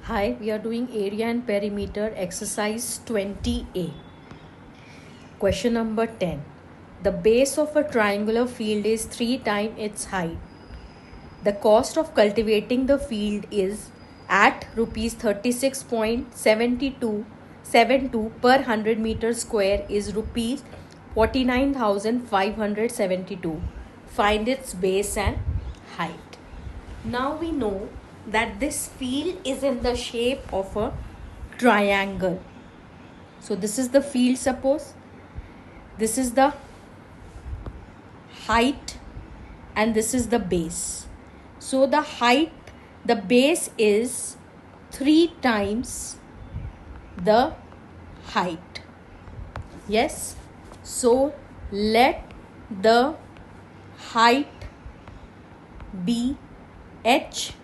Hi, we are doing area and perimeter exercise 20A. Question number 10. The base of a triangular field is 3 times its height. The cost of cultivating the field is at rupees 36.72 per 100 meter square is rupees 49,572. Find its base and height. Now we know that this field is in the shape of a triangle. So this is the field, suppose. This is the height and this is the base. So the height, the base is 3 times the height. Yes. So let the height be h,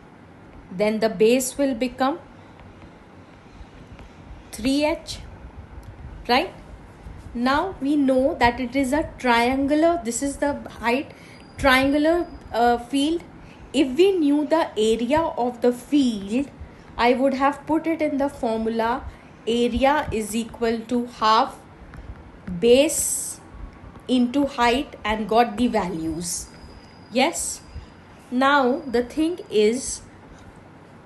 then the base will become 3h, right? Now we know that it is a triangular, this is the height, triangular field. If we knew the area of the field, I would have put it in the formula area is equal to half base into height and got the values. Yes. Now the thing is,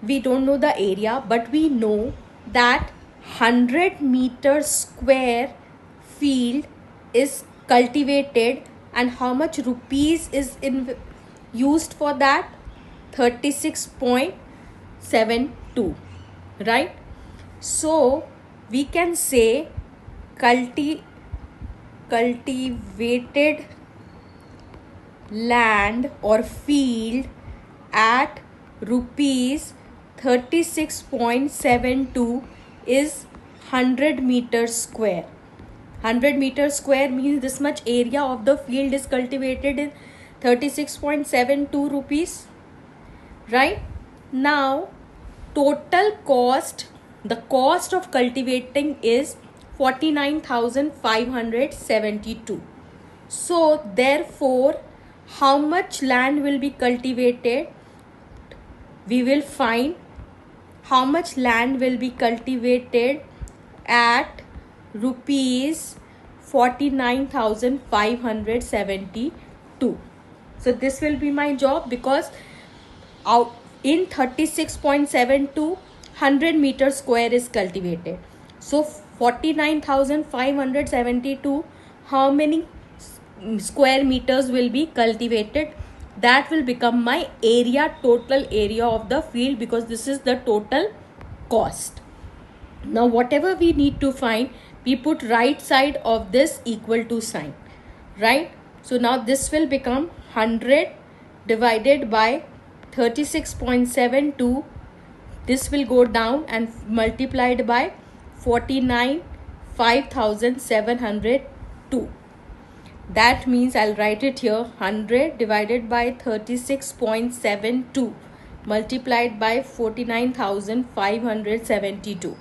we don't know the area, but we know that 100 meter square field is cultivated, and how much rupees is used for that? 36.72, right? So we can say cultivated land or field at rupees 36.72 is 100 meters square. 100 meters square means this much area of the field is cultivated in 36.72 rupees, right? Now total cost, the cost of cultivating is 49,572. So therefore, how much land will be cultivated? We will find how much land will be cultivated at rupees 49,572. So this will be my job, because out in 36.72 100 meter square is cultivated. So 49,572, how many square meters will be cultivated? That will become my area, total area of the field, because this is the total cost. Now whatever we need to find, we put right side of this equal to sign, right? So now this will become 100 divided by 36.72. This will go down and multiplied by 49,572. That means I'll write it here, 100 divided by 36.72 multiplied by 49,572.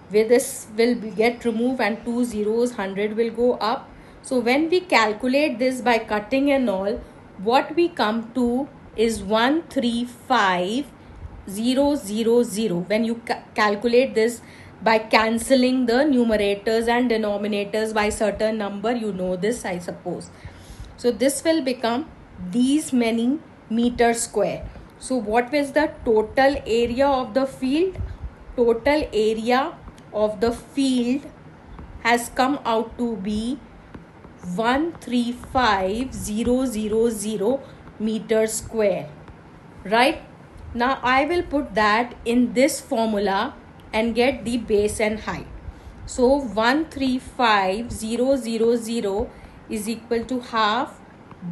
Where this will get removed and 2 zeros, 100 will go up. So when we calculate this by cutting and all, what we come to is 135,000. When you calculate this by cancelling the numerators and denominators by certain number, you know this, I suppose. So this will become these many meters square. So what was the total area of the field? Total area of the field has come out to be 135,000 meters square, right? Now I will put that in this formula and get the base and height. So 135,000 is equal to half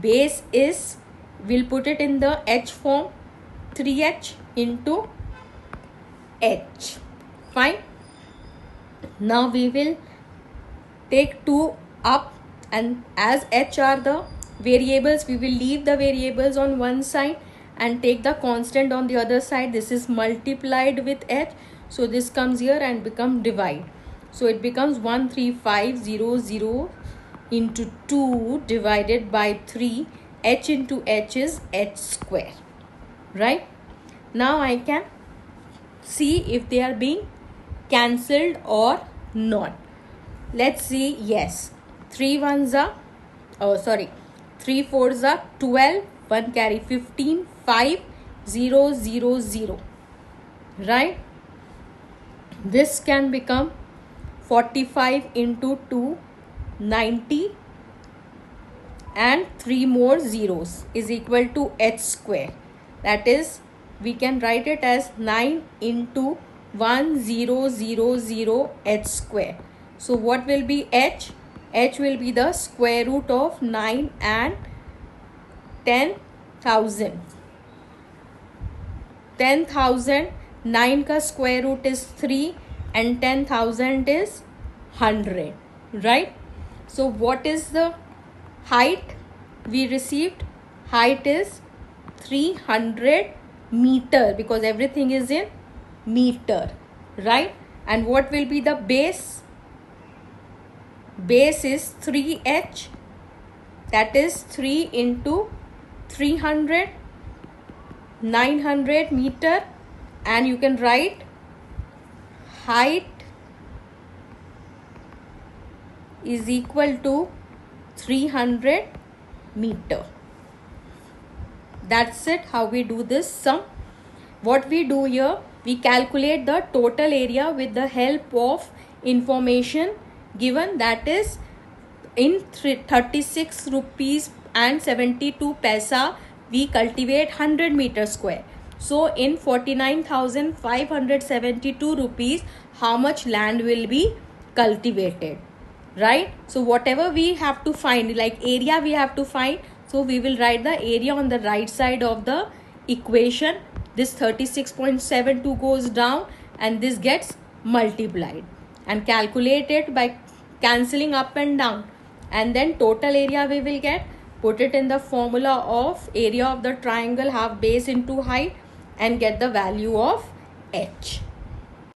base is, we'll put it in the h form, 3h into h. Fine. Now we will take 2 up, and as h are the variables, we will leave the variables on one side and take the constant on the other side. This is multiplied with h. So this comes here and become divide. So it becomes 135,000 into 2 divided by 3. H into h is h square, right? Now I can see if they are being cancelled or not. Let's see. Yes, 3 ones are 3 fours are 12, 1 carry 15, 5 0 0 0, right? This can become 45 into 2, 90, and 3 more zeros is equal to h square. That is, we can write it as 9 into 1000 h square. So what will be h? H will be the square root of 9 and 10,000. 10,000, 9 का square root is 3 and 10,000 is 100, right? So what is the height we received? Height is 300 meter, because everything is in meter, right? And what will be the base? Base is 3h, that is 3 into 300, 900 meter, and you can write height is equal to 300 meter. That's it, how we do this sum. What we do here, we calculate the total area with the help of information given, that is in 36 rupees and 72 paisa we cultivate 100 meter square. So in 49,572 rupees, how much land will be cultivated, right? So whatever we have to find, like area we have to find, so we will write the area on the right side of the equation. This 36.72 goes down and this gets multiplied and calculated by cancelling up and down, and then total area we will get, put it in the formula of area of the triangle, half base into height, and get the value of h.